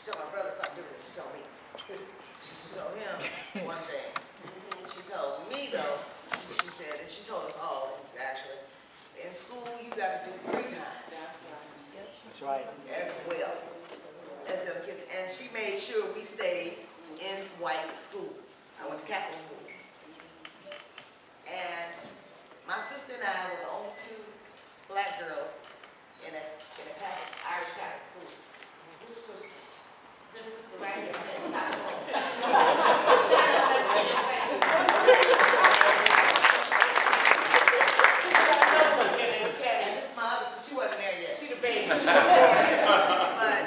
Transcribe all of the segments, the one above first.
She told my brother something different than she told me. She told him one thing. She told me though, she said, and she told us all actually, in school you got to do 3 times. That's right. As well as the other kids. And she made sure we stayed in white schools. I went to Catholic schools. And my sister and I were the only 2 black girls in a Catholic, Irish Catholic school. This sister right here. And this mother, she wasn't there yet. She the baby. But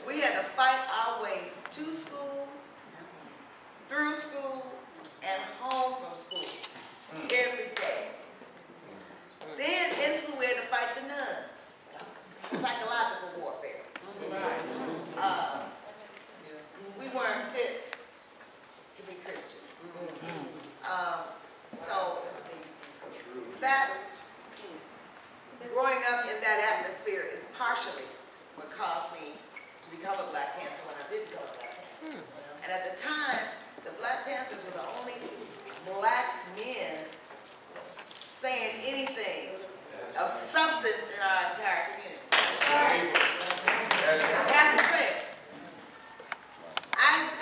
we had to fight our way to school, through school, and home from school every day. Then in school we had to fight the nuns. Psychological warfare. We weren't fit to be Christians. So that growing up in that atmosphere is partially what caused me to become a Black Panther when I did become a Black Panther. And at the time, the Black Panthers were the only black men saying anything of substance in our entire community. I have to say it.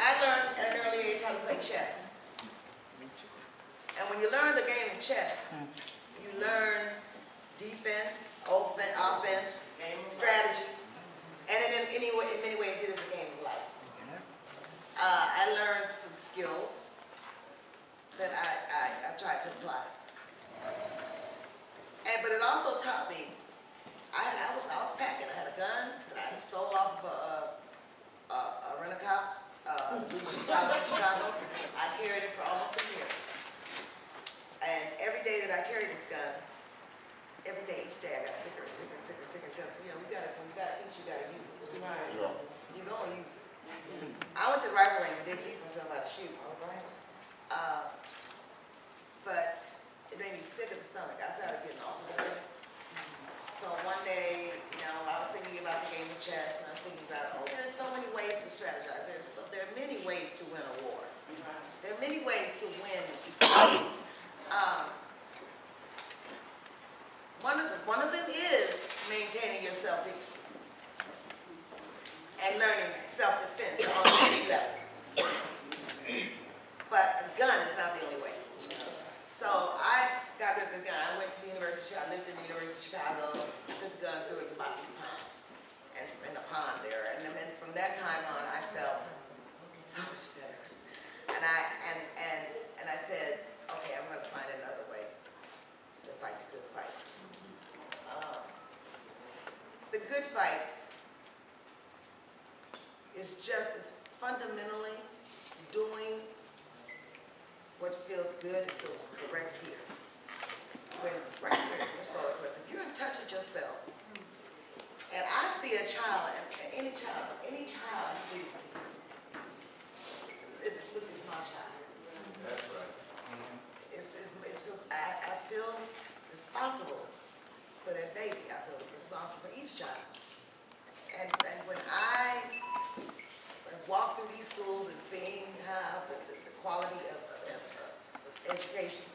I learned at an early age how to play chess. And when you learn the game of chess, you learn defense, offense, strategy, and in many ways it is a game of life. I learned some skills that I tried to apply. But it also taught me, I was packing. I had a gun that I stole off of a rent-a-cop in Chicago. I carried it for almost a year. And every day that I carried this gun, every day, each day, I got sicker and sicker and sicker and sicker because, you know, when you got a piece, you got to use it. You're going to use it. I went to the rifle range and didn't teach myself how to shoot. But it made me sick at the stomach. I started getting ulcers. So one day, you know, I was thinking about the game of chess, and I was thinking about, oh, there's so many ways to strategize. There are many ways to win a war. There are many ways to win. One of them is maintaining your self-dignity and learning self-defense on many levels. But a gun is not the only way. So I got rid of the gun. I went to the University of Chicago. I lived in the University of Chicago. I took the gun, threw it in Bobby's pond, and in the pond there. And then from that time on, I felt so much better. And I said, okay, I'm going to find another way to fight the good fight. The good fight is fundamentally doing what feels good and feels correct here. When right here in the solar plexus, if you're in touch with yourself, and I see a child, and any child I see, look, it's my child. That's right. I feel responsible for that baby. I feel responsible for each child. And when I walk through these schools and seeing how the quality of education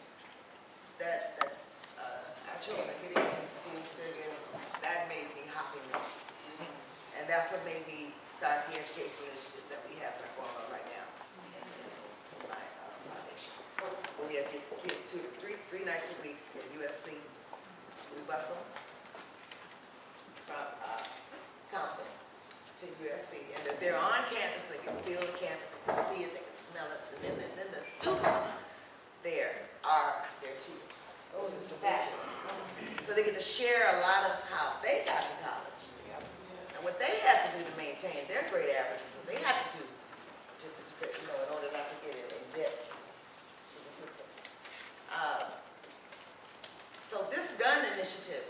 that our children are getting in schools, that made me happy. And that's what made me start the education initiative that we have going on right now in my foundation. We have kids three nights a week at USC. We bus them from Compton to USC, and they're on campus. They can feel the campus, they can see it, they can smell it. And then the students there are their tutors. Those are professionals. So they get to share a lot of how they got to college and what they have to do to maintain their grade averages. What they have to do to in order not to get in debt to the system. So this gun initiative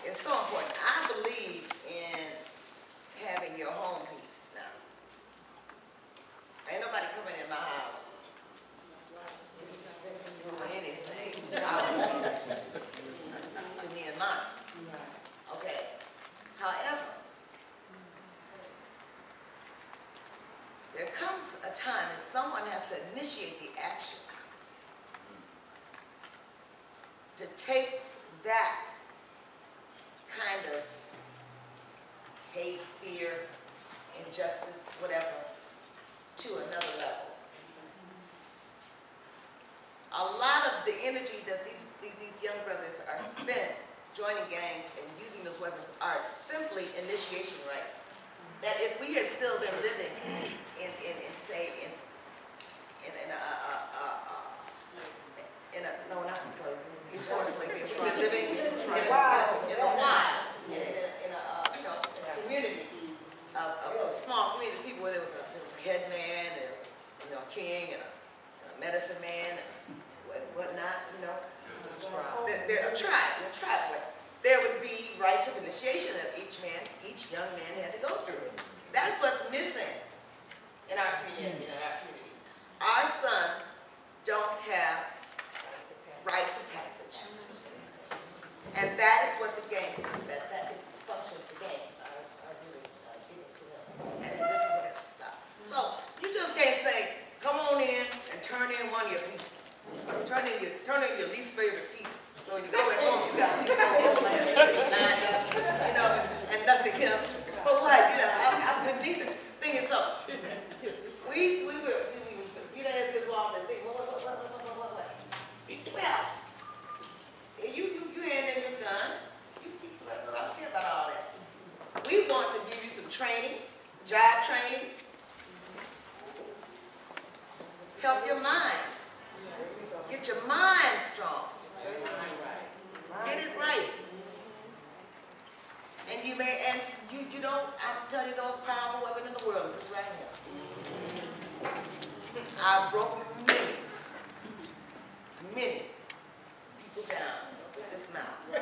is so important. I believe in having your home peace now. Ain't nobody coming in my house doing anything. take that kind of hate, fear, injustice, whatever, to another level. A lot of the energy that these young brothers are spent joining gangs and using those weapons are simply initiation rites. That if we had still been living forced slavery, if we'd been living in a community of a small community of people where there was a head man and a king and a medicine man and whatnot, a tribe. There would be rites of initiation that each young man had to go through. That's what's missing in our communities. Our sons don't have rites of passage. And that is what the gangs do. That is the function of the gangs are really giving to them. And this is what has to stop. So you just can't say, come on in and turn in one of your pieces. Turn in your least favorite piece. So when you go back home, you got lined up, and nothing else. But what, I've been deep thinking so. We had this law that think, what? Well, you hand in your gun. I don't care about all that. We want to give you some training, job training, help your mind, get your mind strong. Get it right. And you I'm telling you, the most powerful weapon in the world is this right here. I broke many people down with this mouth. I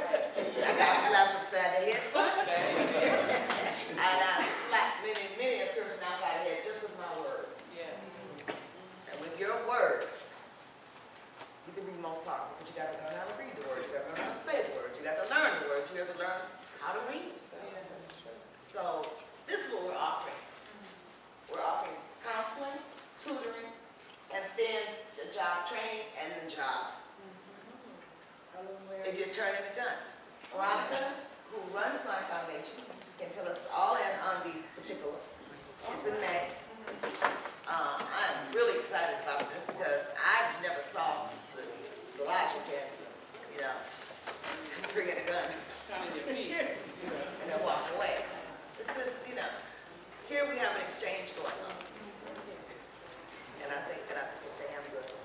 got slapped upside the head once. And I slapped many a person outside the head just with my words. Yes. And with your words, you can be the most powerful, but you got to learn how to read the words. You got to learn how to say the words. You got to learn the words. You have to learn how to read. So this is what we're offering. We're offering counseling, tutoring, and then the job training and the jobs. If you're turning a gun. Veronica, who runs my foundation, can fill us all in on the particulars. It's in May. I'm really excited about this because I never saw the logic in, bringing a gun and then walk away. It's just, here we have an exchange going on. And I think it's a damn good one.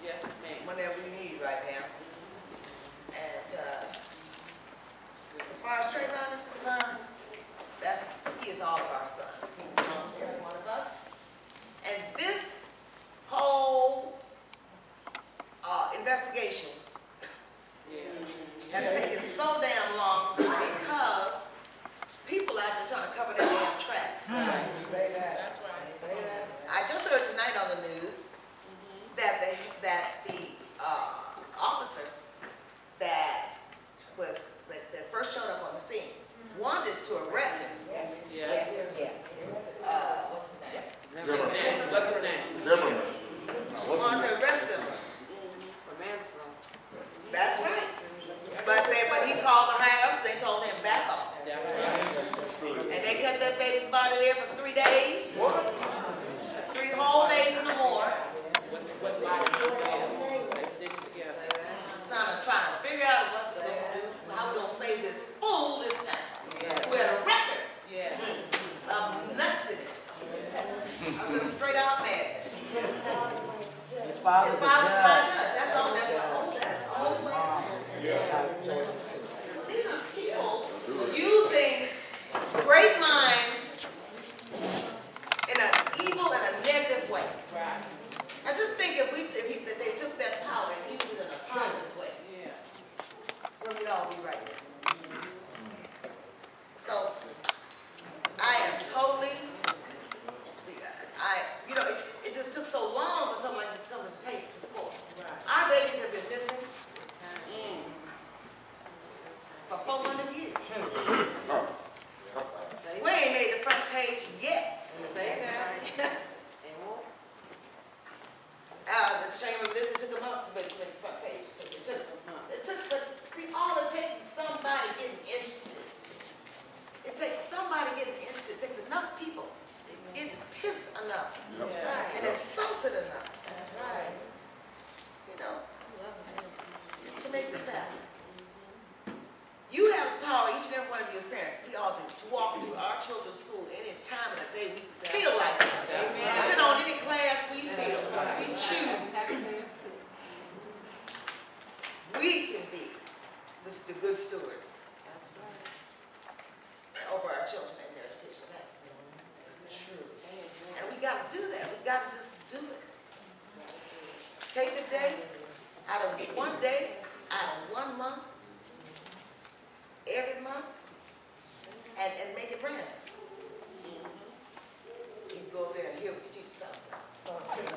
Yes, ma'am. One that we need right now. And as far as Trayvon is concerned, he is all of our sons. He belongs to every one of us. And this whole investigation has taken so damn long because people out there trying to cover their damn tracks. That's right. I just heard tonight on the news that the officer that first showed up on the scene wanted to arrest. Yes. What's his name? Zimmerman. Wanted to arrest him. For manslaughter. That's right. But he called the higher ups. They told him back off. That's right. And they kept that baby's body there for 3 days. What? 3 whole days in the morgue. What lie they stick together. Trying to figure out what they're going to do. How we're going to save this fool this time. We had a record of nutsiness. I'm just straight out mad. His father's a judge. That's all. These are people using great minds in an evil and a negative way. Right. I just think if they took that power and used it in a positive way, where we'd all be right now. So I am totally. It just took so long for somebody to come to the table to the fore. Our babies have been missing for 400 years. We ain't made the front page yet. Say that. The shame of this, it took a month to make the front page. It took just the good stewards That's right. over our children and their education. That's true. Amen. And we gotta do that. We gotta just do it. Take a day out of one day, out of 1 month, every month, and make it brand.